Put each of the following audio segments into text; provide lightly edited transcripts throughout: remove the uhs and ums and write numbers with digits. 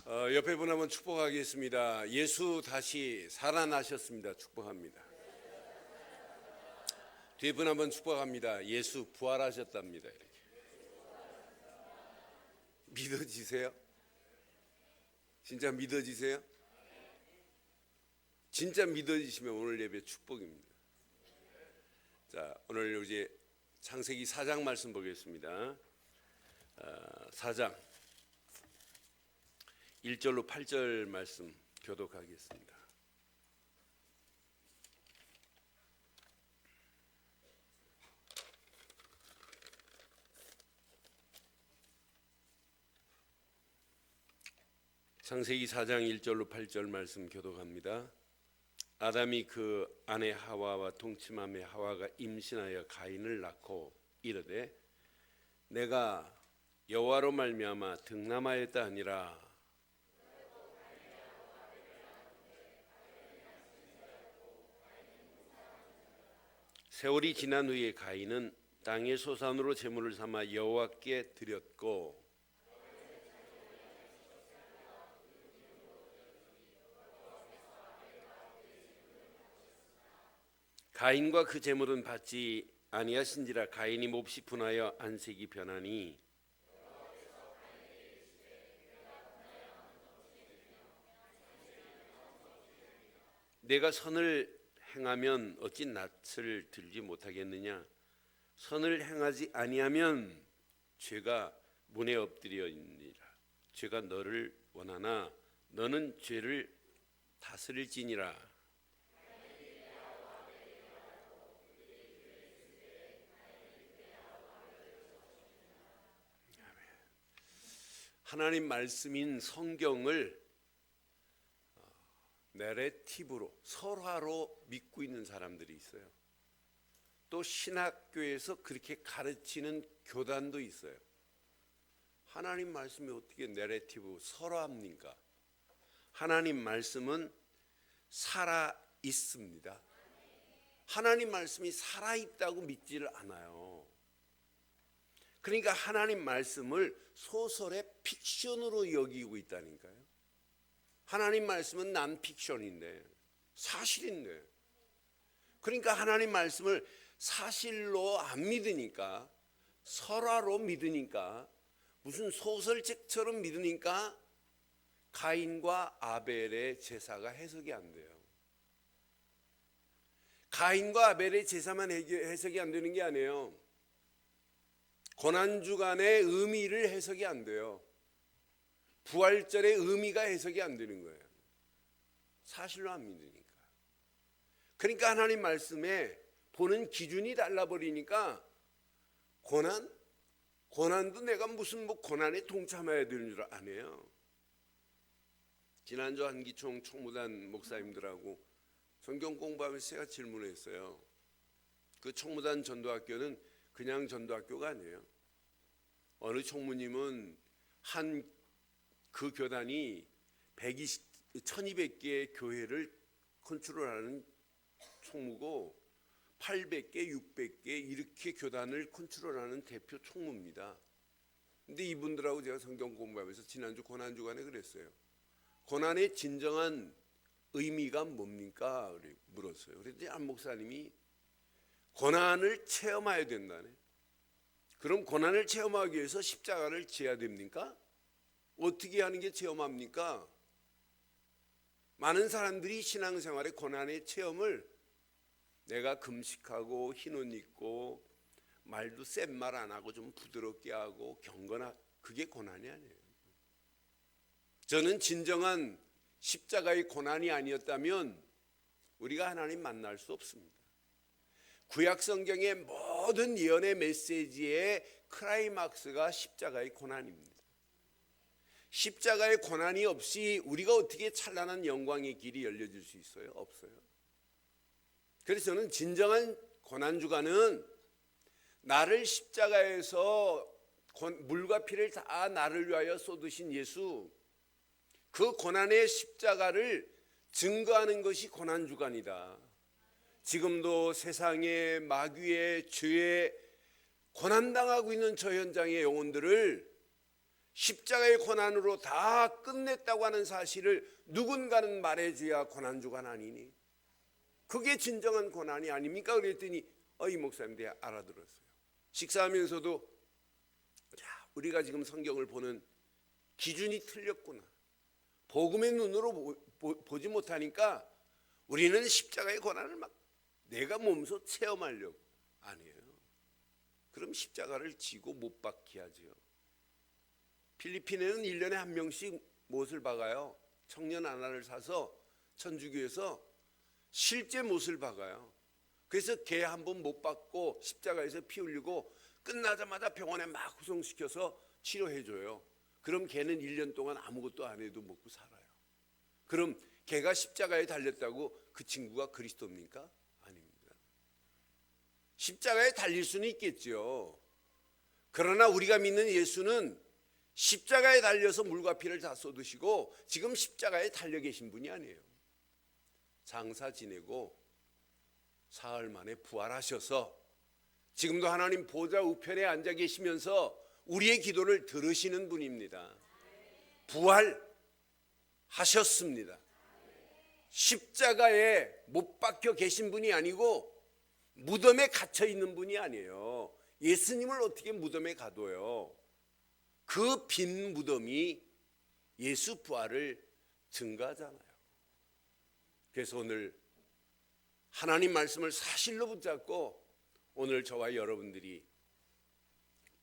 옆에 분 한번 축복하겠습니다. 예수 다시 살아나셨습니다. 축복합니다. 뒤에 분 한번 축복합니다. 예수 부활하셨답니다. 이렇게. 믿어지세요? 진짜 믿어지세요? 진짜 믿어지시면 오늘 예배 축복입니다. 자, 오늘 이제 창세기 4장 말씀 보겠습니다. 4장 1절로 8절 말씀 교독하겠습니다. 창세기 4장 1절로 8절 말씀 교독합니다. 아담이 그 아내 하와와 동침하며 하와가 임신하여 가인을 낳고 이르되 내가 여호와로 말미암아 등남하였다 하니라. 세월이 지난 후에 가인은 땅의 소산으로 제물을 삼아 여호와께 드렸고 가인과 그 제물은 받지 아니하신지라. 가인이 몹시 분하여 안색이 변하니 내가 선을 행하면 어찌 낯을 들지 못하겠느냐. 선을 행하지 아니하면 죄가 문에 엎드려있니라. 죄가 너를 원하나 너는 죄를 다스릴지니라. 하나님 말씀인 성경을 내레티브로 설화로 믿고 있는 사람들이 있어요. 또 신학교에서 그렇게 가르치는 교단도 있어요. 하나님 말씀이 어떻게 내레티브 설화입니까? 하나님 말씀은 살아 있습니다. 하나님 말씀이 살아 있다고 믿지를 않아요. 그러니까 하나님 말씀을 소설의 픽션으로 여기고 있다니까요. 하나님 말씀은 난픽션인데 사실인데, 그러니까 하나님 말씀을 사실로 안 믿으니까, 설화로 믿으니까, 무슨 소설책처럼 믿으니까 가인과 아벨의 제사가 해석이 안 돼요. 가인과 아벨의 제사만 해석이 안 되는 게 아니에요. 고난주간의 의미를 해석이 안 돼요. 부활절의 의미가 해석이 안 되는 거예요. 사실로 안 믿으니까. 그러니까 하나님 말씀에 보는 기준이 달라버리니까 고난도 내가 무슨 고난에 동참해야 되는 줄 아네요. 지난주 한기총 총무단 목사님들하고 성경 공부하면서 제가 질문했어요. 그 총무단 전도학교는 그냥 전도학교가 아니에요. 어느 총무님은 그 교단이 1200개의 교회를 컨트롤하는 총무고 800개, 600개 이렇게 교단을 컨트롤하는 대표 총무입니다. 근데 이분들하고 제가 성경 공부하면서 지난주 고난주간에 그랬어요. 고난의 진정한 의미가 뭡니까? 물었어요. 그랬더니 안 목사님이 고난을 체험해야 된다네. 그럼 고난을 체험하기 위해서 십자가를 지어야 됩니까? 어떻게 하는 게 체험합니까? 많은 사람들이 신앙생활의 고난의 체험을 내가 금식하고 흰 옷 입고 말도 센 말 안 하고 좀 부드럽게 하고 경건하고, 그게 고난이 아니에요. 저는 진정한 십자가의 고난이 아니었다면 우리가 하나님 만날 수 없습니다. 구약 성경의 모든 예언의 메시지의 클라이막스가 십자가의 고난입니다. 십자가의 고난이 없이 우리가 어떻게 찬란한 영광의 길이 열려질 수 있어요? 없어요. 그래서 저는 진정한 고난주간은 나를 십자가에서 물과 피를 다 나를 위하여 쏟으신 예수, 그 고난의 십자가를 증거하는 것이 고난주간이다. 지금도 세상의 마귀의 죄에 고난당하고 있는 저 현장의 영혼들을 십자가의 고난으로 다 끝냈다고 하는 사실을 누군가는 말해줘야 고난주가 아니니 그게 진정한 고난이 아닙니까? 그랬더니 이 목사님들이 알아들었어요. 식사하면서도 우리가 지금 성경을 보는 기준이 틀렸구나. 복음의 눈으로 보지 못하니까 우리는 십자가의 고난을 막 내가 몸소 체험하려고. 아니에요. 그럼 십자가를 지고 못 박게 하죠. 필리핀에는 1년에 한 명씩 못을 박아요. 청년 하나를 사서 천주교에서 실제 못을 박아요. 그래서 개 한 번 못 박고 십자가에서 피 흘리고 끝나자마자 병원에 막 후송시켜서 치료해줘요. 그럼 개는 1년 동안 아무것도 안 해도 먹고 살아요. 그럼 개가 십자가에 달렸다고 그 친구가 그리스도입니까? 아닙니다. 십자가에 달릴 수는 있겠죠. 그러나 우리가 믿는 예수는 십자가에 달려서 물과 피를 다 쏟으시고 지금 십자가에 달려 계신 분이 아니에요. 장사 지내고 사흘 만에 부활하셔서 지금도 하나님 보좌 우편에 앉아 계시면서 우리의 기도를 들으시는 분입니다. 부활하셨습니다. 십자가에 못 박혀 계신 분이 아니고 무덤에 갇혀 있는 분이 아니에요. 예수님을 어떻게 무덤에 가둬요? 그 빈 무덤이 예수 부활을 증거하잖아요. 그래서 오늘 하나님 말씀을 사실로 붙잡고 오늘 저와 여러분들이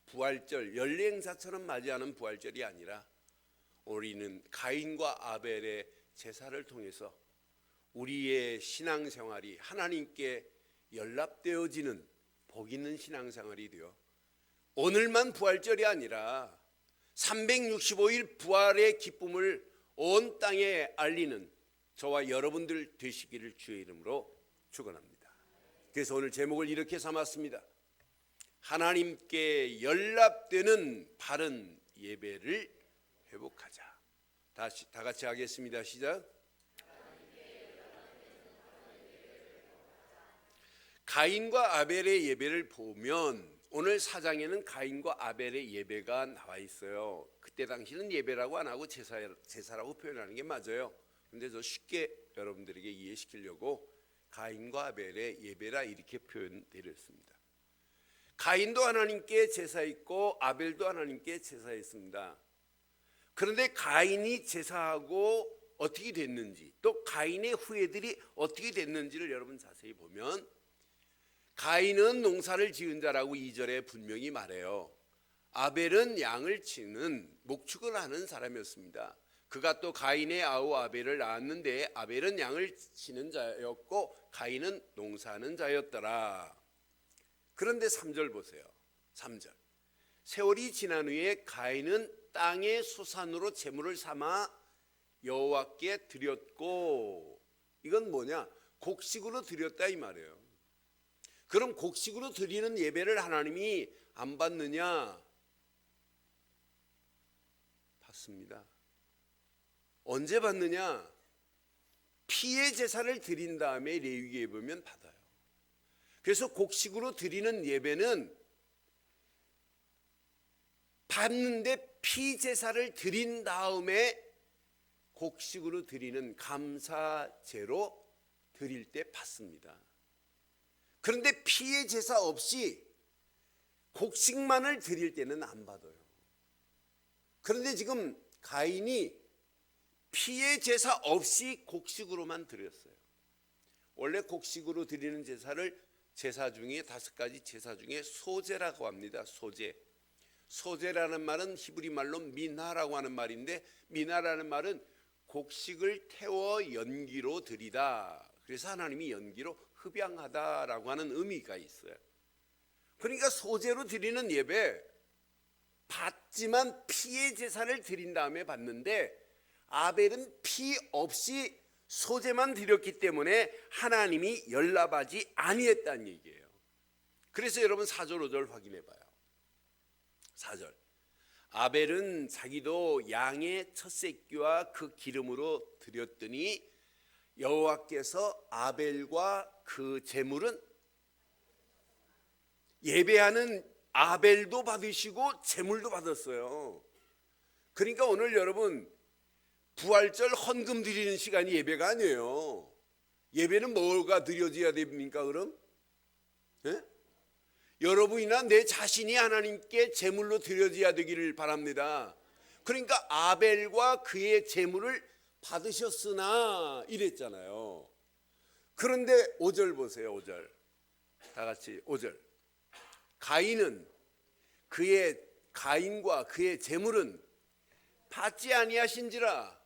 부활절 연례행사처럼 맞이하는 부활절이 아니라 우리는 가인과 아벨의 제사를 통해서 우리의 신앙생활이 하나님께 연락되어지는 복 있는 신앙생활이 되어 오늘만 부활절이 아니라 365일 부활의 기쁨을 온 땅에 알리는 저와 여러분들 되시기를 주의 이름으로 축원합니다. 그래서 오늘 제목을 이렇게 삼았습니다. 하나님께 연락되는 바른 예배를 회복하자. 다 같이 하겠습니다. 시작. 가인과 아벨의 예배를 보면 오늘 사장에는 가인과 아벨의 예배가 나와 있어요. 그때 당시는 예배라고 안 하고 제사라고 표현하는 게 맞아요. 그런데 저 쉽게 여러분들에게 이해시키려고 가인과 아벨의 예배라 이렇게 표현드렸습니다. 가인도 하나님께 제사했고 아벨도 하나님께 제사했습니다. 그런데 가인이 제사하고 어떻게 됐는지 또 가인의 후예들이 어떻게 됐는지를 여러분 자세히 보면 가인은 농사를 지은 자라고 2절에 분명히 말해요. 아벨은 양을 치는 목축을 하는 사람이었습니다. 그가 또 가인의 아우 아벨을 낳았는데 아벨은 양을 치는 자였고 가인은 농사하는 자였더라. 그런데 3절 보세요. 3절. 세월이 지난 후에 가인은 땅의 소산으로 제물을 삼아 여호와께 드렸고, 이건 뭐냐? 곡식으로 드렸다 이 말이에요. 그럼 곡식으로 드리는 예배를 하나님이 안 받느냐? 받습니다. 언제 받느냐? 피의 제사를 드린 다음에 레위기에 보면 받아요. 그래서 곡식으로 드리는 예배는 받는데 피 제사를 드린 다음에 곡식으로 드리는 감사제로 드릴 때 받습니다. 그런데 피의 제사 없이 곡식만을 드릴 때는 안 받아요. 그런데 지금 가인이 피의 제사 없이 곡식으로만 드렸어요. 원래 곡식으로 드리는 제사를 제사 중에 5가지 제사 중에 소제라고 합니다. 소제라는 말은 히브리 말로 미나라고 하는 말인데, 미나라는 말은 곡식을 태워 연기로 드리다. 그래서 하나님이 연기로 흡양하다라고 하는 의미가 있어요. 그러니까 소제로 드리는 예배 받지만 피의 제사를 드린 다음에 받는데, 아벨은 피 없이 소제만 드렸기 때문에 하나님이 연락하지 아니했다는 얘기예요. 그래서 여러분 4절 5절 확인해 봐요. 4절. 아벨은 자기도 양의 첫 새끼와 그 기름으로 드렸더니 여호와께서 아벨과 그 제물은, 예배하는 아벨도 받으시고 제물도 받았어요. 그러니까 오늘 여러분 부활절 헌금 드리는 시간이 예배가 아니에요. 예배는 뭐가 드려져야 됩니까 그럼? 예? 여러분이나 내 자신이 하나님께 제물로 드려져야 되기를 바랍니다. 그러니까 아벨과 그의 제물을 받으셨으나 이랬잖아요. 그런데 5절 보세요. 5절 다 같이 5절. 가인과 그의 제물은 받지 아니하신지라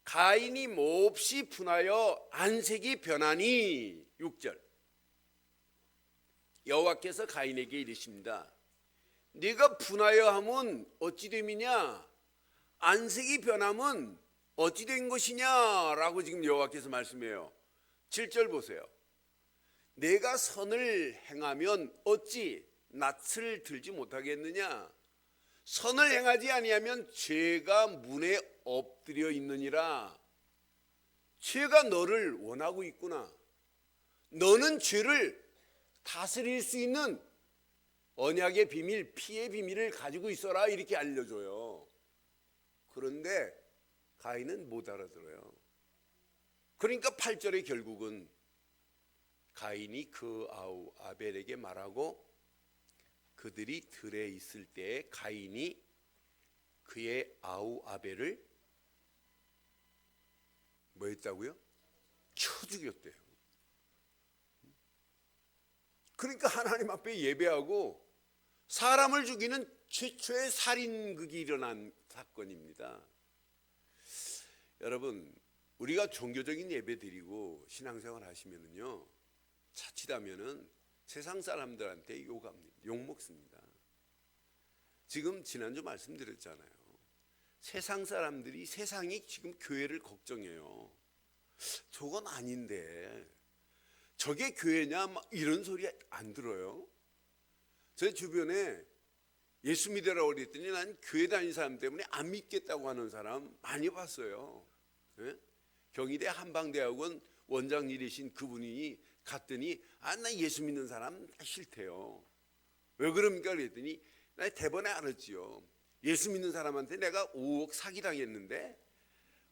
가인이 몹시 분하여 안색이 변하니. 6절. 여호와께서 가인에게 이르십니다. 네가 분하여 함은 어찌 됨이냐? 안색이 변함은 어찌 된 것이냐라고 지금 여호와께서 말씀해요. 7절 보세요. 내가 선을 행하면 어찌 낯을 들지 못하겠느냐? 선을 행하지 아니하면 죄가 문에 엎드려 있느니라. 죄가 너를 원하고 있구나. 너는 죄를 다스릴 수 있는 언약의 비밀, 피의 비밀을 가지고 있어라 이렇게 알려줘요. 그런데 가인은 못 알아들어요. 그러니까 8절에 결국은 가인이 그 아우 아벨에게 말하고 그들이 들에 있을 때에 가인이 그의 아우 아벨을 뭐 했다고요? 쳐 죽였대요. 그러니까 하나님 앞에 예배하고 사람을 죽이는 최초의 살인극이 일어난 사건입니다. 여러분, 우리가 종교적인 예배 드리고 신앙생활 하시면은요, 자칫하면은 세상 사람들한테 욕먹습니다. 지금 지난주 말씀드렸잖아요. 세상 사람들이 세상이 지금 교회를 걱정해요. 저건 아닌데 저게 교회냐 막 이런 소리 안 들어요. 제 주변에 예수 믿으라고 그랬더니 난 교회 다니는 사람 때문에 안 믿겠다고 하는 사람 많이 봤어요. 네? 경희대 한방대학원 원장님이신 그분이 갔더니 나 예수 믿는 사람 싫대요. 왜 그럽니까 그랬더니 나 대번에 알았지요. 예수 믿는 사람한테 내가 5억 사기당했는데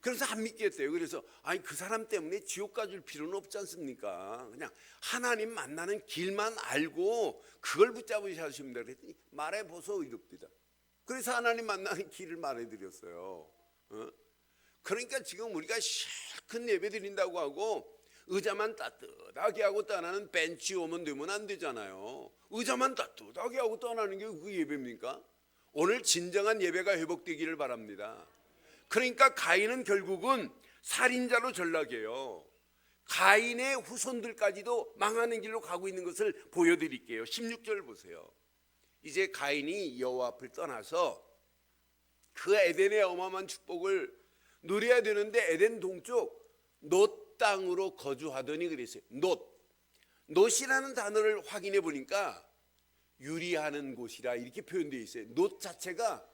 그래서 안 믿겠대요. 그래서 아니 그 사람 때문에 지옥 가줄 필요는 없지 않습니까? 그냥 하나님 만나는 길만 알고 그걸 붙잡으셔야 하십니다. 그랬더니 말해보소 이럽니다. 그래서 하나님 만나는 길을 말해드렸어요. 그러니까 지금 우리가 실컷 예배 드린다고 하고 의자만 따뜻하게 하고 떠나는 벤치 오면 되면 안 되잖아요. 의자만 따뜻하게 하고 떠나는 게 그 예배입니까? 오늘 진정한 예배가 회복되기를 바랍니다. 그러니까 가인은 결국은 살인자로 전락해요. 가인의 후손들까지도 망하는 길로 가고 있는 것을 보여드릴게요. 16절 보세요. 이제 가인이 여호와 앞을 떠나서 그 에덴의 어마어마한 축복을 누려야 되는데 에덴 동쪽 놋 땅으로 거주하더니 그랬어요. 놋이라는 단어를 확인해 보니까 유리하는 곳이라 이렇게 표현되어 있어요. 놋 자체가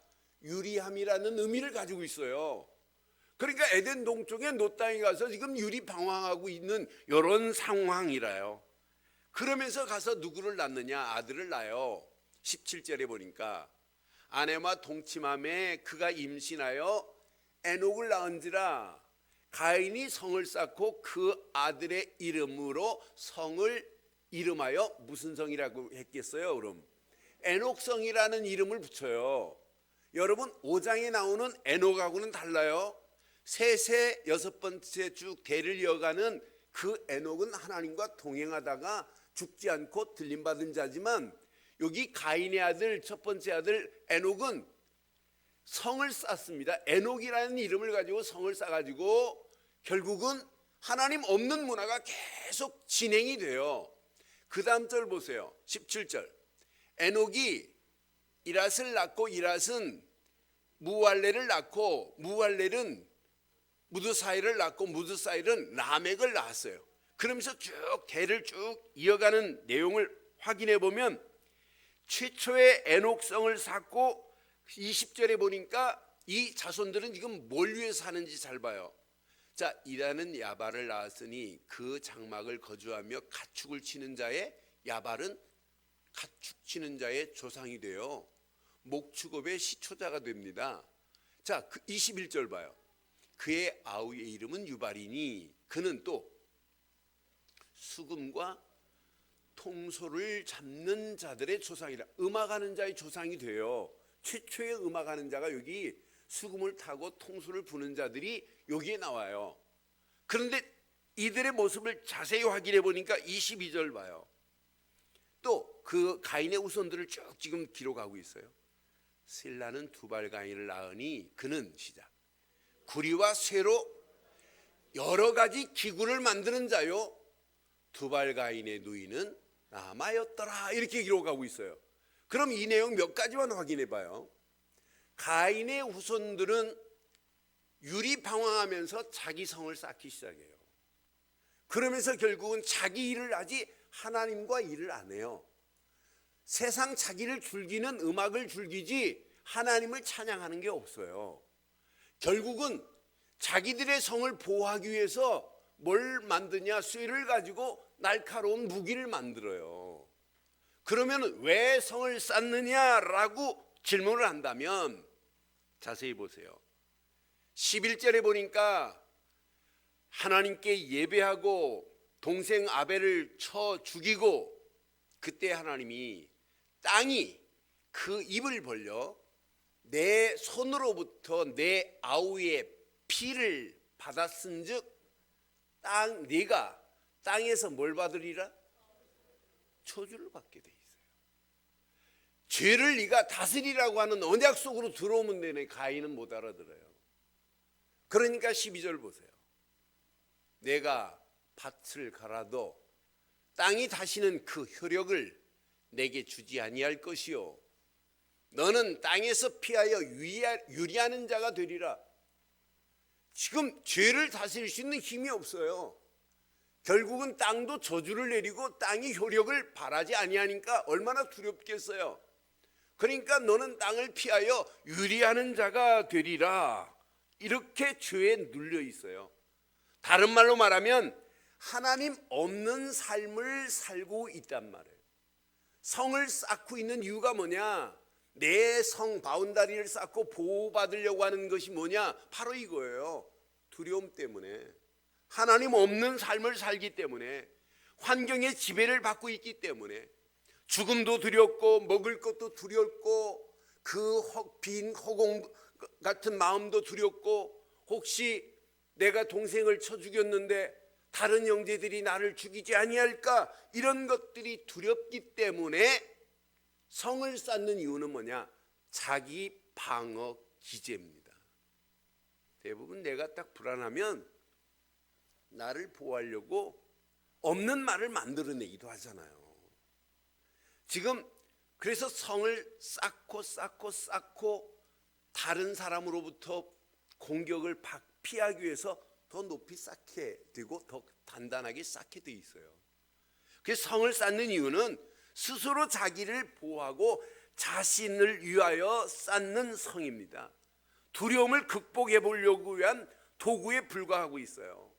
유리함이라는 의미를 가지고 있어요. 그러니까 에덴 동쪽에 놋 땅에 가서 지금 유리 방황하고 있는 이런 상황이라요. 그러면서 가서 누구를 낳느냐? 아들을 낳아요. 17절에 보니까 아내와 동침함에 그가 임신하여 에녹을 낳은지라. 가인이 성을 쌓고 그 아들의 이름으로 성을 이름하여 무슨 성이라고 했겠어요? 그럼 에녹성이라는 이름을 붙여요. 여러분 5장에 나오는 에녹하고는 달라요. 셋의 6번째 쭉 대를 이어가는 그 에녹은 하나님과 동행하다가 죽지 않고 들림받은 자지만 여기 가인의 아들 첫 번째 아들 에녹은 성을 쌓습니다. 에녹이라는 이름을 가지고 성을 쌓아가지고 결국은 하나님 없는 문화가 계속 진행이 돼요. 그 다음 절 보세요. 17절. 에녹이 이랏을 낳고 이랏은 무할렐을 낳고 무할렐은 무드사일을 낳고 무드사일은 라멕을 낳았어요. 그러면서 쭉 대를 쭉 이어가는 내용을 확인해 보면 최초의 에녹성을 쌓고 20절에 보니까 이 자손들은 지금 뭘 위해서 사는지 잘 봐요. 자, 이라는 야발을 낳았으니 그 장막을 거주하며 가축을 치는 자의 야발은 가축 치는 자의 조상이 되어 목축업의 시초자가 됩니다. 자, 21절 봐요. 그의 아우의 이름은 유발이니 그는 또 수금과 통소를 잡는 자들의 조상이라. 음악하는 자의 조상이 돼요. 최초의 음악하는 자가 여기 수금을 타고 통소를 부는 자들이 여기에 나와요. 그런데 이들의 모습을 자세히 확인해 보니까 22절 봐요. 또 그 가인의 후손들을 쭉 지금 기록하고 있어요. 실라는 두발 가인을 낳으니 그는 시작 구리와 쇠로 여러 가지 기구를 만드는 자요 두발 가인의 누이는 라마였더라. 이렇게 기록하고 있어요. 그럼 이 내용 몇 가지만 확인해 봐요. 가인의 후손들은 유리방황하면서 자기 성을 쌓기 시작해요. 그러면서 결국은 자기 일을 하지 하나님과 일을 안 해요. 세상 자기를 즐기는 음악을 즐기지 하나님을 찬양하는 게 없어요. 결국은 자기들의 성을 보호하기 위해서 뭘 만드냐? 쇠를 가지고 날카로운 무기를 만들어요. 그러면 왜 성을 쌓느냐라고 질문을 한다면 자세히 보세요. 11절에 보니까 하나님께 예배하고 동생 아벨을 쳐 죽이고 그때 하나님이 땅이 그 입을 벌려 내 손으로부터 내 아우의 피를 받았은즉 네가 땅에서 뭘 받으리라? 저주를 받게 돼 있어요. 죄를 네가 다스리라고 하는 언약 속으로 들어오면 되네. 가인은 못 알아들어요. 그러니까 12절 보세요. 내가 밭을 갈아도 땅이 다시는 그 효력을 내게 주지 아니할 것이요 너는 땅에서 피하여 유리하는 자가 되리라. 지금 죄를 다스릴 수 있는 힘이 없어요. 결국은 땅도 저주를 내리고 땅이 효력을 발하지 아니하니까 얼마나 두렵겠어요. 그러니까 너는 땅을 피하여 유리하는 자가 되리라. 이렇게 죄에 눌려 있어요. 다른 말로 말하면 하나님 없는 삶을 살고 있단 말이에요. 성을 쌓고 있는 이유가 뭐냐? 내 성 바운다리를 쌓고 보호받으려고 하는 것이 뭐냐? 바로 이거예요. 두려움 때문에, 하나님 없는 삶을 살기 때문에, 환경의 지배를 받고 있기 때문에 죽음도 두렵고 먹을 것도 두렵고 그 빈 허공 같은 마음도 두렵고 혹시 내가 동생을 쳐 죽였는데 다른 형제들이 나를 죽이지 아니할까? 이런 것들이 두렵기 때문에 성을 쌓는 이유는 뭐냐? 자기 방어 기제입니다. 대부분 내가 딱 불안하면 나를 보호하려고 없는 말을 만들어내기도 하잖아요. 지금 그래서 성을 쌓고 다른 사람으로부터 공격을 피하기 위해서 더 높이 쌓게 되고 더 단단하게 쌓게 돼 있어요. 그래서 성을 쌓는 이유는 스스로 자기를 보호하고 자신을 위하여 쌓는 성입니다. 두려움을 극복해 보려고 위한 도구에 불과하고 있어요.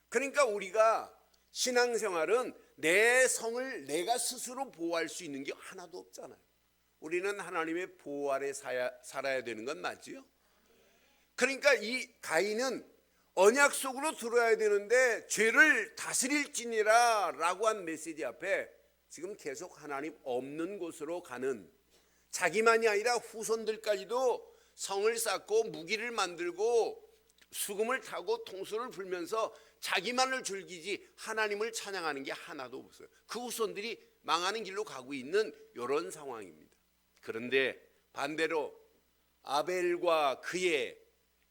그러니까 우리가 신앙생활은 내 성을 내가 스스로 보호할 수 있는 게 하나도 없잖아요. 우리는 하나님의 보호 아래 살아야 되는 건 맞지요? 그러니까 이 가인은 언약 속으로 들어야 되는데 죄를 다스릴지니라 라고 한 메시지 앞에 지금 계속 하나님 없는 곳으로 가는, 자기만이 아니라 후손들까지도 성을 쌓고 무기를 만들고 수금을 타고 통소를 불면서 자기만을 즐기지 하나님을 찬양하는 게 하나도 없어요. 그 후손들이 망하는 길로 가고 있는 이런 상황입니다. 그런데 반대로 아벨과 그의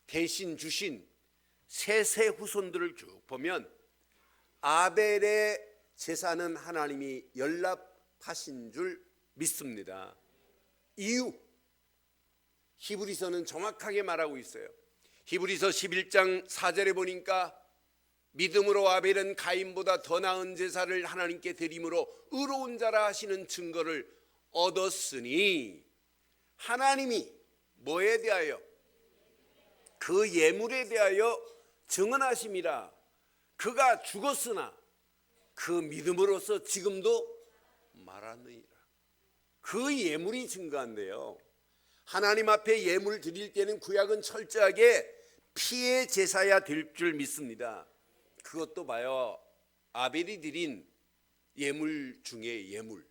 대신 주신 셋의 후손들을 쭉 보면 아벨의 제사는 하나님이 연락하신 줄 믿습니다. 이유, 히브리서는 정확하게 말하고 있어요. 히브리서 11장 4절에 보니까 믿음으로 아벨은 가인보다 더 나은 제사를 하나님께 드림으로 의로운 자라 하시는 증거를 얻었으니 하나님이 뭐에 대하여? 그 예물에 대하여 증언하심이라. 그가 죽었으나 그 믿음으로써 지금도 말하느니라. 그 예물이 증거한대요. 하나님 앞에 예물 드릴 때는 구약은 철저하게 피의 제사야 될 줄 믿습니다. 그것도 봐요. 아벨이 드린 예물 중에 예물.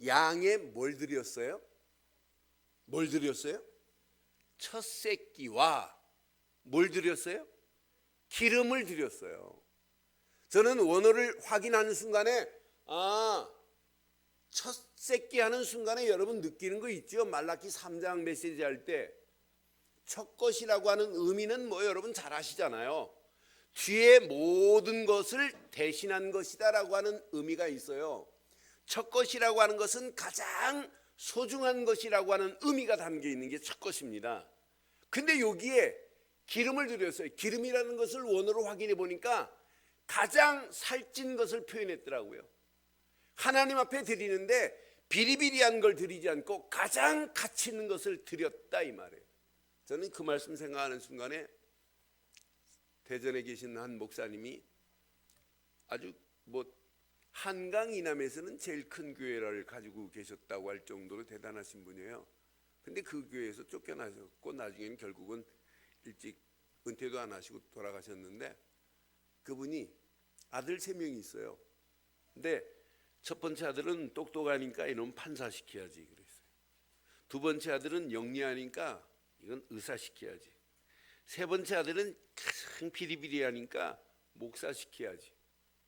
양에 뭘 드렸어요? 뭘 드렸어요? 첫 새끼와 뭘 드렸어요? 기름을 드렸어요. 저는 원어를 확인하는 순간에 첫 새끼 하는 순간에 여러분 느끼는 거 있죠? 말라기 3장 메시지 할 때 첫 것이라고 하는 의미는 뭐 여러분 잘 아시잖아요. 뒤에 모든 것을 대신한 것이다라고 하는 의미가 있어요. 첫 것이라고 하는 것은 가장 소중한 것이라고 하는 의미가 담겨 있는 게 첫 것입니다. 근데 여기에 기름을 드렸어요. 기름이라는 것을 원어로 확인해 보니까 가장 살찐 것을 표현했더라고요. 하나님 앞에 드리는데 비리비리한 걸 드리지 않고 가장 가치 있는 것을 드렸다 이 말이에요. 저는 그 말씀 생각하는 순간에 대전에 계신 한 목사님이 아주 한강 이남에서는 제일 큰 교회를 가지고 계셨다고 할 정도로 대단하신 분이에요. 근데 그 교회에서 쫓겨나셨고 나중에는 결국은 일찍 은퇴도 안 하시고 돌아가셨는데, 그분이 아들 3명이 있어요. 근데 첫 번째 아들은 똑똑하니까 이놈 판사시켜야지 그랬어요. 두 번째 아들은 영리하니까 이건 의사시켜야지. 세 번째 아들은 가장 비리비리하니까 목사시켜야지.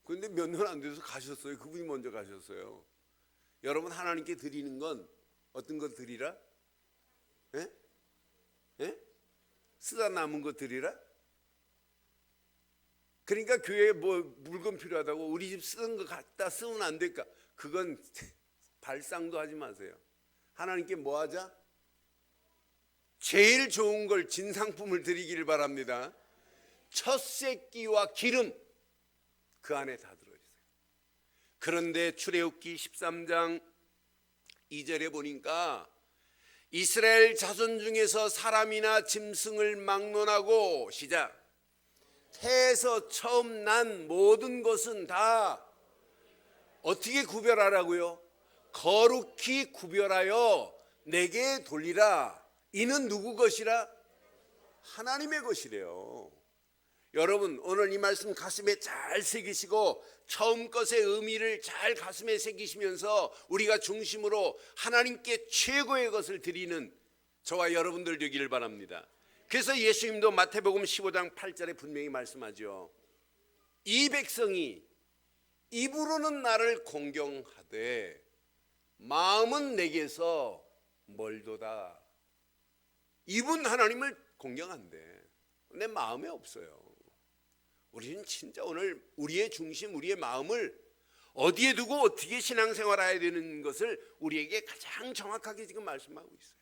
그런데 몇 년 안 돼서 가셨어요. 그분이 먼저 가셨어요. 여러분, 하나님께 드리는 건 어떤 거 드리라? 예? 예? 쓰다 남은 거 드리라? 그러니까 교회에 물건 필요하다고 우리 집 쓰는 거 갖다 쓰면 안 될까? 그건 발상도 하지 마세요. 하나님께 뭐 하자? 제일 좋은 걸, 진상품을 드리기를 바랍니다. 첫 새끼와 기름, 그 안에 다 들어있어요. 그런데 출애굽기 13장 2절에 보니까 이스라엘 자손 중에서 사람이나 짐승을 막론하고 시작. 태에서 처음 난 모든 것은 다 어떻게 구별하라고요? 거룩히 구별하여 내게 돌리라. 이는 누구 것이라? 하나님의 것이래요. 여러분, 오늘 이 말씀 가슴에 잘 새기시고 처음 것의 의미를 잘 가슴에 새기시면서 우리가 중심으로 하나님께 최고의 것을 드리는 저와 여러분들 되기를 바랍니다. 그래서 예수님도 마태복음 15장 8절에 분명히 말씀하죠. 이 백성이 입으로는 나를 공경하되 마음은 내게서 멀도다. 입은 하나님을 공경한대. 내 마음에 없어요. 우리는 진짜 오늘 우리의 중심, 우리의 마음을 어디에 두고 어떻게 신앙생활해야 되는 것을 우리에게 가장 정확하게 지금 말씀하고 있어요.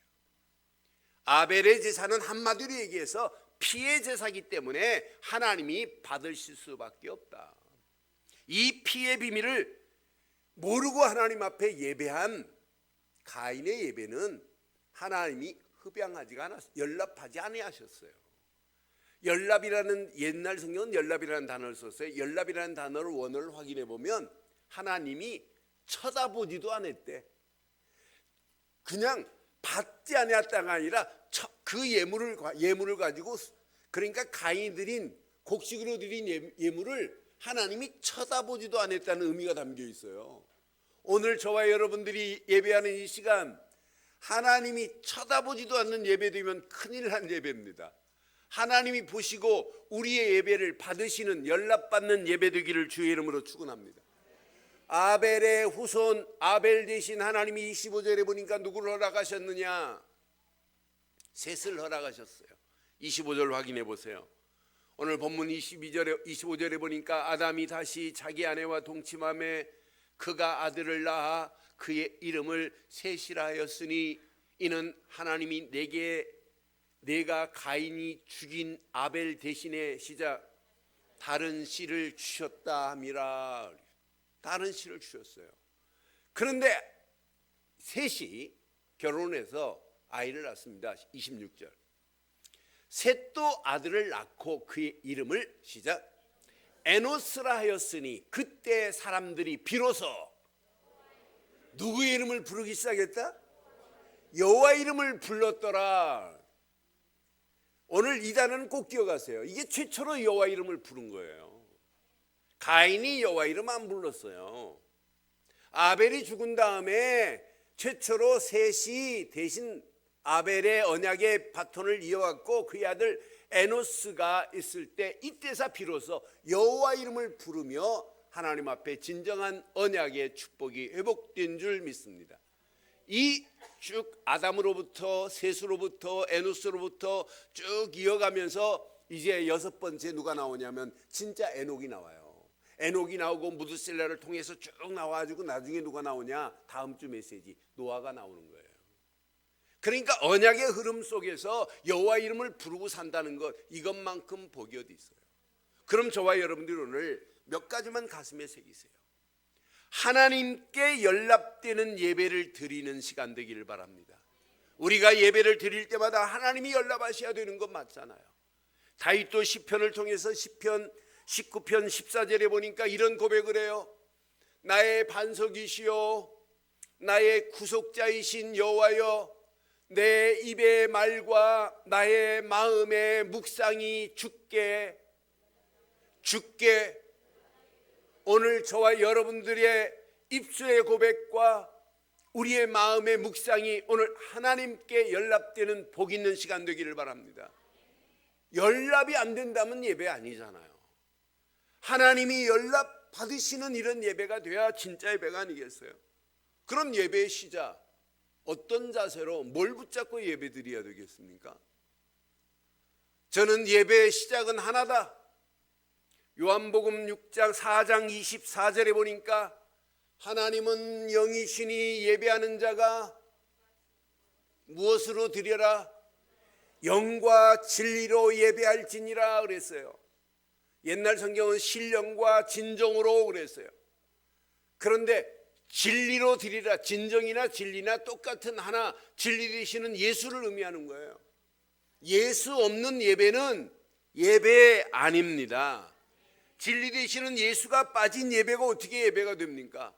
아벨의 제사는 한마디로 얘기해서 피의 제사이기 때문에 하나님이 받으실 수밖에 없다. 이 피의 비밀을 모르고 하나님 앞에 예배한 가인의 예배는 하나님이 흡양하지가 않았어요. 연락하지 아니하셨어요. 연락이라는, 옛날 성경은 연락이라는 단어를 썼어요. 연락이라는 단어를 원어를 확인해 보면 하나님이 쳐다보지도 않았대. 그냥 받지 않았다가 아니라 그 예물을 가지고, 그러니까 가인이 드린, 곡식으로 드린 예물을 하나님이 쳐다보지도 않았다는 의미가 담겨 있어요. 오늘 저와 여러분들이 예배하는 이 시간, 하나님이 쳐다보지도 않는 예배되면 큰일 난 예배입니다. 하나님이 보시고 우리의 예배를 받으시는, 연락받는 예배되기를 주의 이름으로 축원합니다. 아벨의 후손 아벨 대신 하나님이 25절에 보니까 누구를 허락하셨느냐? 셋을 허락하셨어요. 25절 확인해 보세요. 오늘 본문 25절에 보니까 아담이 다시 자기 아내와 동침함에 그가 아들을 낳아 그의 이름을 셋이라 하였으니 이는 하나님이 내가 가인이 죽인 아벨 대신에 시작 다른 씨를 주셨다 함이라. 다른 씨를 주셨어요. 그런데 셋이 결혼해서 아이를 낳습니다. 26절. 셋도 아들을 낳고 그의 이름을 시작 에노스라 하였으니 그때 사람들이 비로소 누구의 이름을 부르기 시작했다? 여호와 이름을 불렀더라. 오늘 이 단어는 꼭 기억하세요. 이게 최초로 여호와 이름을 부른 거예요. 가인이 여호와 이름 안 불렀어요. 아벨이 죽은 다음에 최초로 셋이 대신 아벨의 언약의 바톤을 이어왔고 그의 아들 에노스가 있을 때 이때서 비로소 여호와 이름을 부르며 하나님 앞에 진정한 언약의 축복이 회복된 줄 믿습니다. 이 쭉 아담으로부터 셋으로부터 에노스로부터 쭉 이어가면서 이제 여섯 번째 누가 나오냐면 진짜 에녹이 나와요. 에녹이 나오고 무드셀라를 통해서 쭉 나와가지고 나중에 누가 나오냐, 다음 주 메시지 노아가 나오는 거예요. 그러니까 언약의 흐름 속에서 여호와 이름을 부르고 산다는 것, 이것만큼 복이 어디 있어요. 그럼 저와 여러분들이 오늘 몇 가지만 가슴에 새기세요. 하나님께 연락되는 예배를 드리는 시간 되기를 바랍니다. 우리가 예배를 드릴 때마다 하나님이 연락하셔야 되는 건 맞잖아요. 다윗도 시편을 통해서 시편 19편 14절에 보니까 이런 고백을 해요. 나의 반석이시요 나의 구속자이신 여호와여, 내 입의 말과 나의 마음의 묵상이 주께 오늘 저와 여러분들의 입술의 고백과 우리의 마음의 묵상이 오늘 하나님께 연락되는 복 있는 시간 되기를 바랍니다. 연락이 안 된다면 예배 아니잖아요. 하나님이 연락 받으시는 이런 예배가 돼야 진짜 예배가 아니겠어요? 그럼 예배의 시작, 어떤 자세로 뭘 붙잡고 예배 드려야 되겠습니까? 저는 예배의 시작은 하나다. 요한복음 6장 4장 24절에 보니까 하나님은 영이시니 예배하는 자가 무엇으로 드려라? 영과 진리로 예배할지니라 그랬어요. 옛날 성경은 신령과 진정으로 그랬어요. 그런데 진리로 드리라, 진정이나 진리나 똑같은 하나, 진리 되시는 예수를 의미하는 거예요. 예수 없는 예배는 예배 아닙니다. 진리 되시는 예수가 빠진 예배가 어떻게 예배가 됩니까?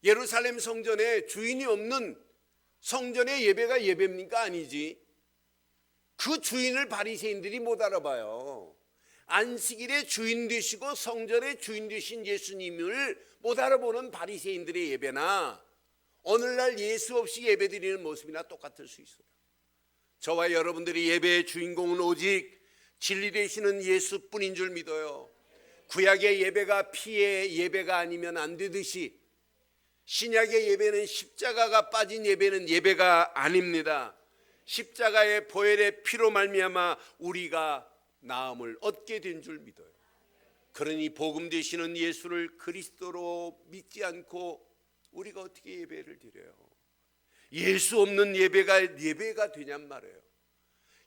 예루살렘 성전에 주인이 없는 성전의 예배가 예배입니까? 아니지. 그 주인을 바리새인들이 못 알아봐요. 안식일의 주인 되시고 성전의 주인 되신 예수님을 못 알아보는 바리새인들의 예배나 오늘날 예수 없이 예배드리는 모습이나 똑같을 수 있어요. 저와 여러분들이 예배의 주인공은 오직 진리 되시는 예수뿐인 줄 믿어요. 구약의 예배가 피의 예배가 아니면 안 되듯이 신약의 예배는 십자가가 빠진 예배는 예배가 아닙니다. 십자가의 보혈의 피로 말미암아 우리가 나음을 얻게 된 줄 믿어요. 그러니 복음 되시는 예수를 그리스도로 믿지 않고 우리가 어떻게 예배를 드려요? 예수 없는 예배가 되냔 말이에요.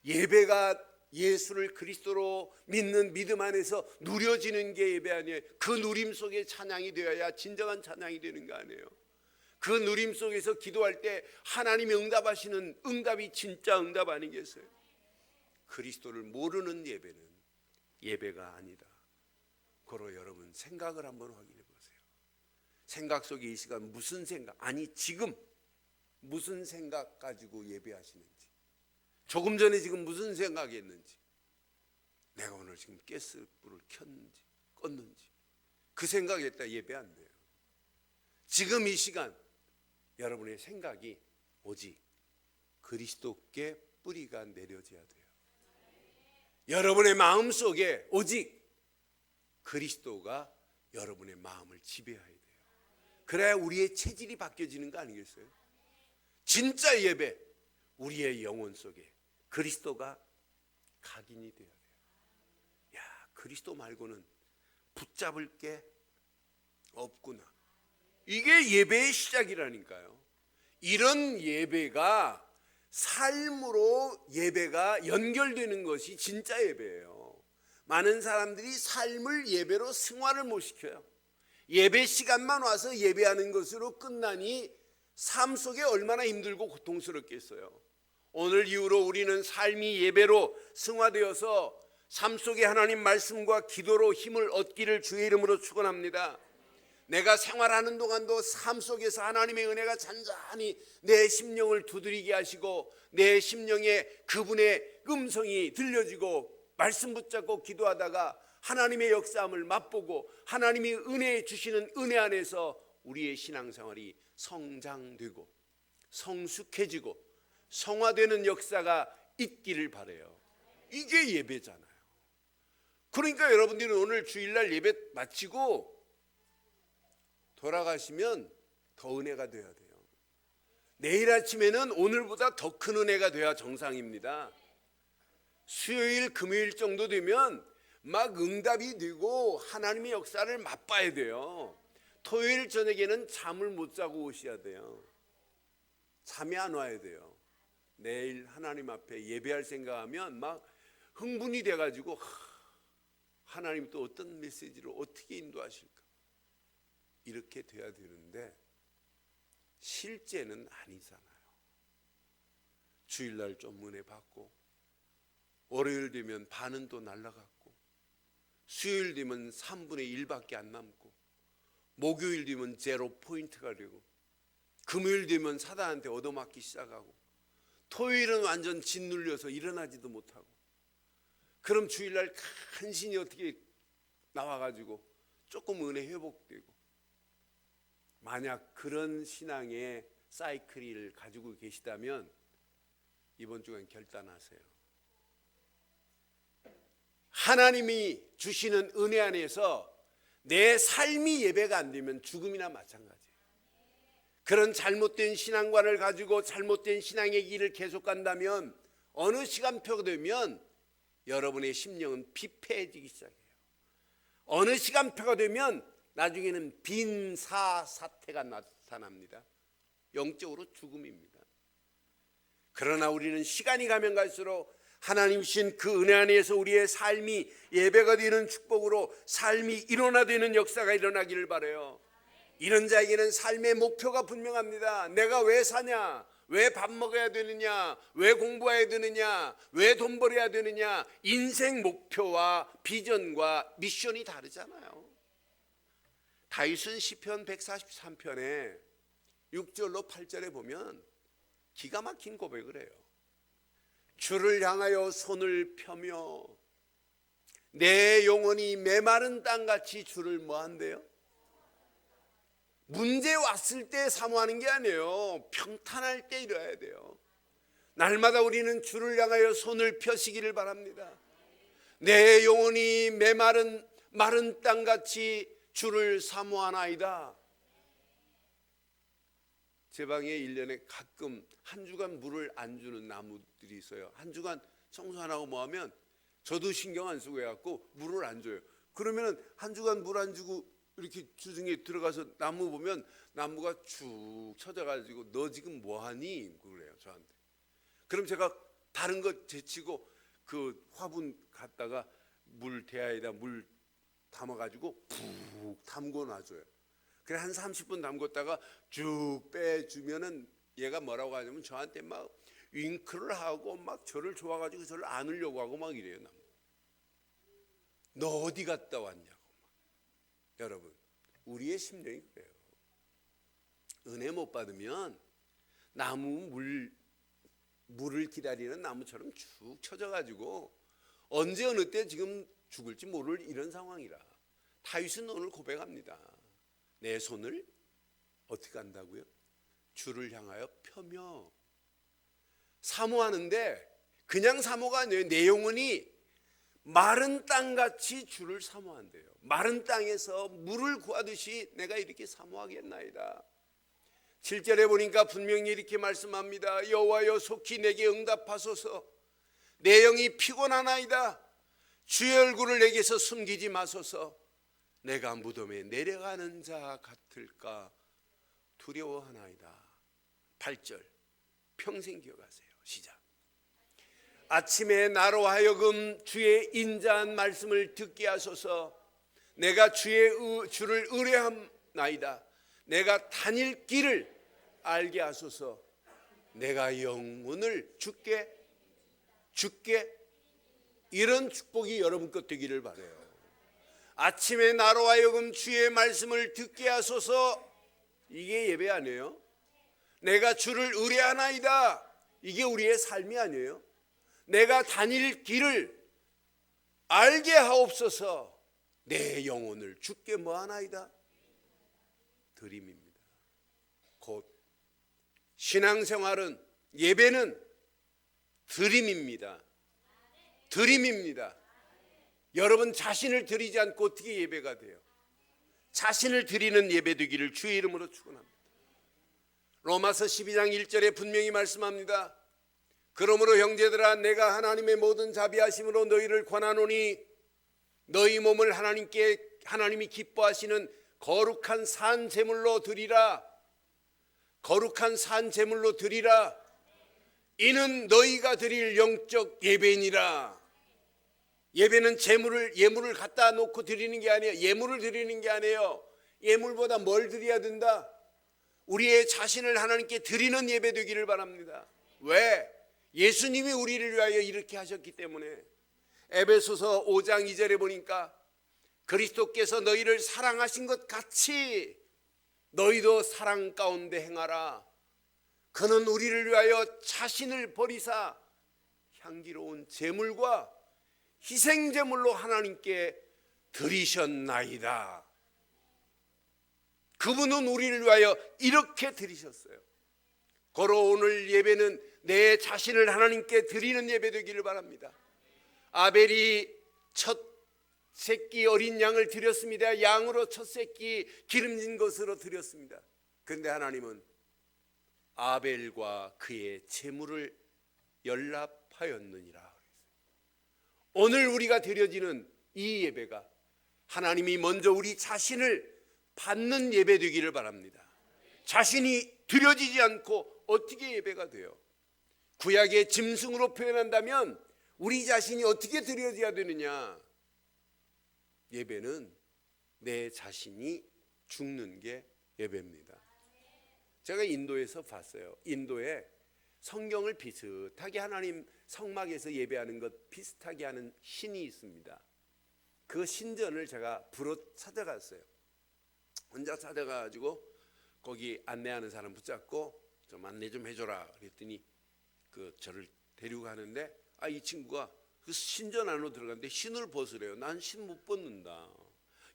예배가 예수를 그리스도로 믿는 믿음 안에서 누려지는 게 예배 아니에요. 그 누림 속에 찬양이 되어야 진정한 찬양이 되는 거 아니에요. 그 누림 속에서 기도할 때 하나님이 응답하시는 응답이 진짜 응답 아니겠어요? 그리스도를 모르는 예배는 예배가 아니다. 그로 여러분 생각을 한번 확인해 보세요. 생각 속에 이 시간 무슨 생각, 아니 지금 무슨 생각 가지고 예배하시는지, 조금 전에 지금 무슨 생각했는지, 내가 오늘 지금 가스불을 켰는지 껐는지, 그 생각했다 예배 안 돼요. 지금 이 시간 여러분의 생각이 오직 그리스도께 뿌리가 내려져야 돼요. 여러분의 마음 속에 오직 그리스도가 여러분의 마음을 지배해야 돼요. 그래야 우리의 체질이 바뀌어지는 거 아니겠어요? 진짜 예배, 우리의 영혼 속에 그리스도가 각인이 되어야 돼요. 야, 그리스도 말고는 붙잡을 게 없구나. 이게 예배의 시작이라니까요. 이런 예배가 삶으로 예배가 연결되는 것이 진짜 예배예요. 많은 사람들이 삶을 예배로 승화를 못 시켜요. 예배 시간만 와서 예배하는 것으로 끝나니 삶 속에 얼마나 힘들고 고통스럽겠어요. 오늘 이후로 우리는 삶이 예배로 승화되어서 삶 속에 하나님 말씀과 기도로 힘을 얻기를 주의 이름으로 축원합니다. 내가 생활하는 동안도 삶 속에서 하나님의 은혜가 잔잔히 내 심령을 두드리게 하시고 내 심령에 그분의 음성이 들려지고 말씀 붙잡고 기도하다가 하나님의 역사함을 맛보고 하나님이 은혜 주시는 은혜 안에서 우리의 신앙생활이 성장되고 성숙해지고 성화되는 역사가 있기를 바라요. 이게 예배잖아요. 그러니까 여러분들이 오늘 주일날 예배 마치고 돌아가시면 더 은혜가 돼야 돼요. 내일 아침에는 오늘보다 더 큰 은혜가 돼야 정상입니다. 수요일 금요일 정도 되면 막 응답이 되고 하나님의 역사를 맛봐야 돼요. 토요일 저녁에는 잠을 못 자고 오셔야 돼요. 잠이 안 와야 돼요. 내일 하나님 앞에 예배할 생각하면 막 흥분이 돼가지고 하나님 또 어떤 메시지를 어떻게 인도하실까 이렇게 돼야 되는데 실제는 아니잖아요. 주일날 좀 은혜 받고 월요일 되면 반은 또 날라갔고 수요일 되면 3분의 1밖에 안 남고 목요일 되면 제로 포인트가 되고 금요일 되면 사단한테 얻어맞기 시작하고 토요일은 완전 짓눌려서 일어나지도 못하고 그럼 주일날 간신히 어떻게 나와가지고 조금 은혜 회복되고 만약 그런 신앙의 사이클을 가지고 계시다면 이번 주간 결단하세요. 하나님이 주시는 은혜 안에서 내 삶이 예배가 안 되면 죽음이나 마찬가지예요. 그런 잘못된 신앙관을 가지고 잘못된 신앙의 길을 계속 간다면 어느 시간표가 되면 여러분의 심령은 피폐해지기 시작해요. 어느 시간표가 되면 나중에는 빈사 사태가 나타납니다. 영적으로 죽음입니다. 그러나 우리는 시간이 가면 갈수록 하나님 주신 그 은혜 안에서 우리의 삶이 예배가 되는 축복으로 삶이 일어나되는 역사가 일어나기를 바라요. 이런 자에게는 삶의 목표가 분명합니다. 내가 왜 사냐? 왜 밥 먹어야 되느냐? 왜 공부해야 되느냐? 왜 돈 벌어야 되느냐? 인생 목표와 비전과 미션이 다르잖아요. 다윗은 시편 143편에 6절로 8절에 보면 기가 막힌 고백을 해요. 주를 향하여 손을 펴며 내 영혼이 메마른 땅같이 주를 뭐한대요? 문제 왔을 때 사모하는 게 아니에요. 평탄할 때 이뤄야 돼요. 날마다 우리는 주를 향하여 손을 펴시기를 바랍니다. 내 영혼이 마른 땅같이 주를 사모하나이다. 제 방에 1년에 가끔 한 주간 물을 안 주는 나무들이 있어요. 한 주간 청소 안 하고 뭐 하면 저도 신경 안 쓰고 해갖고 물을 안 줘요. 그러면 한 주간 물 안 주고 이렇게 주중에 들어가서 나무 보면 나무가 쭉 쳐져가지고 너 지금 뭐하니? 그래요 저한테. 그럼 제가 다른 거 제치고 그 화분 갖다가 물 대야에다 물 담아가지고 푹 담궈 놔줘요. 그래 한 30분 담궜다가 쭉 빼주면은 얘가 뭐라고 하냐면 저한테 막 윙크를 하고 막 저를 좋아가지고 저를 안으려고 하고 막 이래요. 너 어디 갔다 왔냐고 막. 여러분 우리의 심령이 그래요. 은혜 못 받으면 나무 물을 기다리는 나무처럼 쭉 쳐져가지고 언제 어느 때 지금 죽을지 모를 이런 상황이라 다윗은 오늘 고백합니다. 내 손을 어떻게 한다고요? 주를 향하여 펴며 사모하는데 그냥 사모가 아니에요. 내 영혼이 마른 땅같이 주를 사모한대요. 마른 땅에서 물을 구하듯이 내가 이렇게 사모하겠나이다. 7절에 보니까 분명히 이렇게 말씀합니다. 여호와여 속히 내게 응답하소서. 내 영이 피곤하나이다. 주의 얼굴을 내게서 숨기지 마소서. 내가 무덤에 내려가는 자 같을까 두려워하나이다. 8절 평생 기억하세요. 시작. 아침에 나로 하여금 주의 인자한 말씀을 듣게 하소서. 내가 주를 의뢰함나이다. 내가 다닐 길을 알게 하소서. 내가 영혼을 주께 이런 축복이 여러분 것 되기를 바라요. 아침에 나로 하여금 주의 말씀을 듣게 하소서. 이게 예배 아니에요? 내가 주를 의뢰하나이다. 이게 우리의 삶이 아니에요? 내가 다닐 길을 알게 하옵소서. 내 영혼을 주께 뭐하나이다? 드림입니다. 곧 신앙생활은, 예배는 드림입니다. 드림입니다. 여러분 자신을 드리지 않고 어떻게 예배가 돼요? 자신을 드리는 예배 되기를 주의 이름으로 축원합니다. 로마서 12장 1절에 분명히 말씀합니다. 그러므로 형제들아, 내가 하나님의 모든 자비하심으로 너희를 권하노니 너희 몸을 하나님이 기뻐하시는 거룩한 산 제물로 드리라. 거룩한 산 제물로 드리라. 이는 너희가 드릴 영적 예배니라. 예배는 예물을 갖다 놓고 드리는 게 아니에요. 예물을 드리는 게 아니에요. 예물보다 뭘 드려야 된다? 우리의 자신을 하나님께 드리는 예배 되기를 바랍니다. 왜? 예수님이 우리를 위하여 이렇게 하셨기 때문에. 에베소서 5장 2절에 보니까 그리스도께서 너희를 사랑하신 것 같이 너희도 사랑 가운데 행하라. 그는 우리를 위하여 자신을 버리사 향기로운 제물과 희생제물로 하나님께 드리셨나이다. 그분은 우리를 위하여 이렇게 드리셨어요. 고로 오늘 예배는 내 자신을 하나님께 드리는 예배 되기를 바랍니다. 아벨이 첫 새끼 어린 양을 드렸습니다. 양으로 첫 새끼 기름진 것으로 드렸습니다. 그런데 하나님은 아벨과 그의 제물을 연락하였느니라. 오늘 우리가 드려지는 이 예배가 하나님이 먼저 우리 자신을 받는 예배 되기를 바랍니다. 자신이 드려지지 않고 어떻게 예배가 돼요? 구약의 짐승으로 표현한다면 우리 자신이 어떻게 드려져야 되느냐? 예배는 내 자신이 죽는 게 예배입니다. 제가 인도에서 봤어요. 인도에 성경을 비슷하게 하나님 성막에서 예배하는 것 비슷하게 하는 신이 있습니다. 그 신전을 제가 부러 찾아갔어요. 혼자 찾아가가지고 거기 안내하는 사람 붙잡고 좀 안내 좀 해줘라 그랬더니 저를 데리고 가는데 이 친구가 그 신전 안으로 들어갔는데 신을 벗으래요. 난 신 못 벗는다.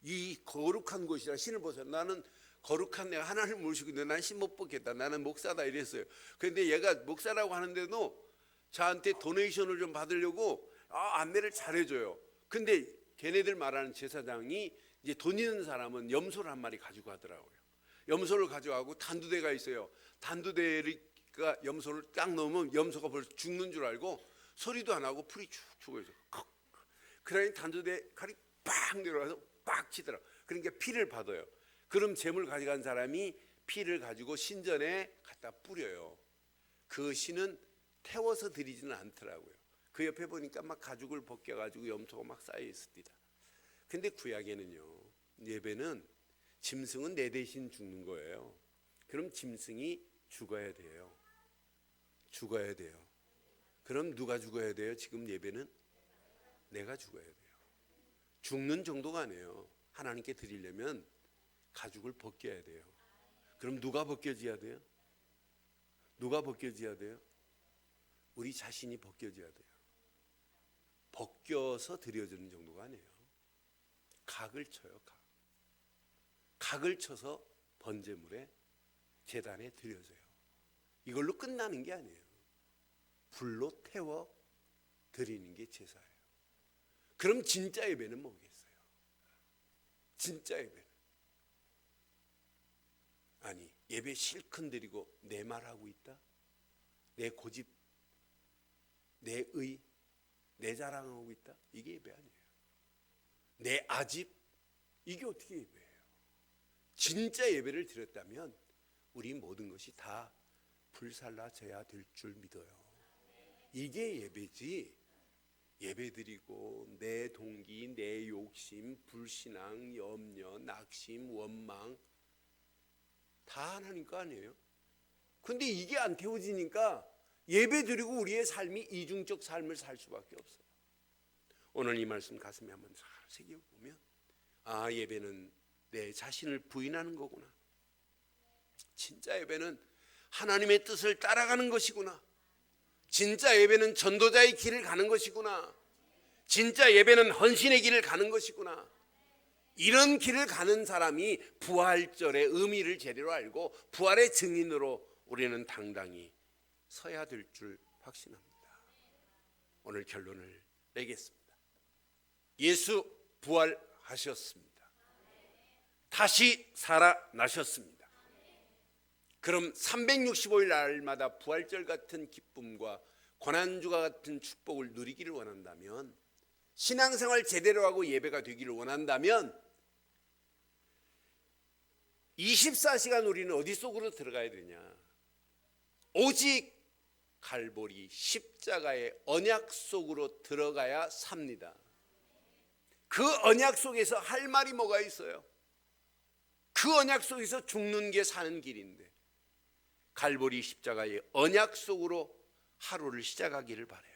이 거룩한 곳이라 신을 벗어라. 나는 거룩한 내가 하나님을 모시고 있는데 난 신 못 벗겠다. 나는 목사다 이랬어요. 그런데 얘가 목사라고 하는데도 저한테 도네이션을 좀 받으려고 안내를 잘해줘요. 근데 걔네들 말하는 제사장이 이제 돈 있는 사람은 염소를 한 마리 가지고 가더라고요. 염소를 가져가고 단두대가 있어요. 단두대가 염소를 딱 넣으면 염소가 벌써 죽는 줄 알고 소리도 안 하고 풀이 쭉 죽어있어요. 그러니 단두대 칼이 빡 내려가서 빡 치더라. 그러니까 피를 받아요. 그럼 재물 가져간 사람이 피를 가지고 신전에 갖다 뿌려요. 그 신은 태워서 드리지는 않더라고요. 그 옆에 보니까 막 가죽을 벗겨가지고 염소가 막 쌓여 있습니다. 근데 구약에는요, 예배는 짐승은 내 대신 죽는 거예요. 그럼 짐승이 죽어야 돼요. 죽어야 돼요. 그럼 누가 죽어야 돼요? 지금 예배는 내가 죽어야 돼요. 죽는 정도가 아니에요. 하나님께 드리려면 가죽을 벗겨야 돼요. 그럼 누가 벗겨져야 돼요? 누가 벗겨져야 돼요? 우리 자신이 벗겨져야 돼요. 벗겨서 드려지는 정도가 아니에요. 각을 쳐요. 각을 쳐서 번제물에 제단에 드려져요. 이걸로 끝나는 게 아니에요. 불로 태워 드리는 게 제사예요. 그럼 진짜 예배는 뭐겠어요? 진짜 예배는 아니 예배 실컷 드리고 내 말하고 있다? 내 고집, 내 의, 내 자랑하고 있다? 이게 예배 아니에요. 내 아집, 이게 어떻게 예배예요? 진짜 예배를 드렸다면 우리 모든 것이 다 불살라져야 될 줄 믿어요. 이게 예배지. 예배드리고 내 동기, 내 욕심, 불신앙, 염려, 낙심, 원망 다 하나님 거 아니에요? 근데 이게 안 태워지니까 예배드리고 우리의 삶이 이중적 삶을 살 수밖에 없어요. 오늘 이 말씀 가슴에 한번 잘 새겨보면 아, 예배는 내 자신을 부인하는 거구나. 진짜 예배는 하나님의 뜻을 따라가는 것이구나. 진짜 예배는 전도자의 길을 가는 것이구나. 진짜 예배는 헌신의 길을 가는 것이구나. 이런 길을 가는 사람이 부활절의 의미를 제대로 알고 부활의 증인으로 우리는 당당히 서야 될 줄 확신합니다. 오늘 결론을 내겠습니다. 예수 부활하셨습니다. 다시 살아나셨습니다. 그럼 365일 날마다 부활절 같은 기쁨과 고난주가 같은 축복을 누리기를 원한다면, 신앙생활 제대로 하고 예배가 되기를 원한다면 24시간 우리는 어디 속으로 들어가야 되냐? 오직 갈보리 십자가의 언약 속으로 들어가야 삽니다. 그 언약 속에서 할 말이 뭐가 있어요? 그 언약 속에서 죽는 게 사는 길인데, 갈보리 십자가의 언약 속으로 하루를 시작하기를 바라요.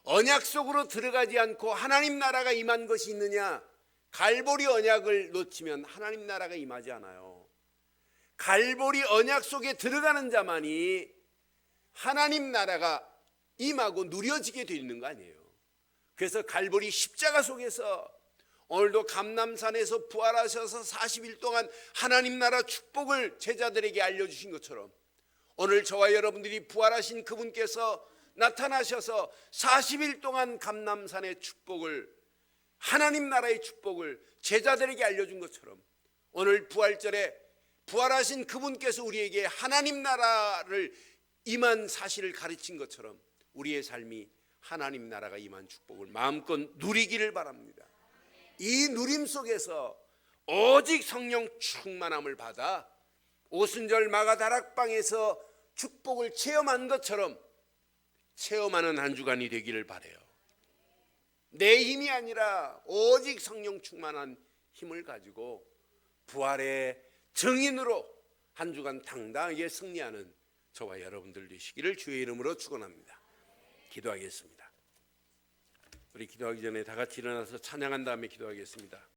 언약 속으로 들어가지 않고 하나님 나라가 임한 것이 있느냐? 갈보리 언약을 놓치면 하나님 나라가 임하지 않아요. 갈보리 언약 속에 들어가는 자만이 하나님 나라가 임하고 누려지게 되는 거 아니에요. 그래서 갈보리 십자가 속에서 오늘도 감람산에서 부활하셔서 40일 동안 하나님 나라 축복을 제자들에게 알려주신 것처럼, 오늘 저와 여러분들이 부활하신 그분께서 나타나셔서 40일 동안 감람산의 축복을, 하나님 나라의 축복을 제자들에게 알려준 것처럼, 오늘 부활절에 부활하신 그분께서 우리에게 하나님 나라를 임한 사실을 가르친 것처럼 우리의 삶이 하나님 나라가 임한 축복을 마음껏 누리기를 바랍니다. 이 누림 속에서 오직 성령 충만함을 받아 오순절 마가다락방에서 축복을 체험한 것처럼 체험하는 한 주간이 되기를 바라요. 내 힘이 아니라 오직 성령 충만한 힘을 가지고 부활의 증인으로 한 주간 당당하게 승리하는 저와 여러분들 되시기를 주의 이름으로 축원합니다. 기도하겠습니다. 우리 기도하기 전에 다 같이 일어나서 찬양한 다음에 기도하겠습니다.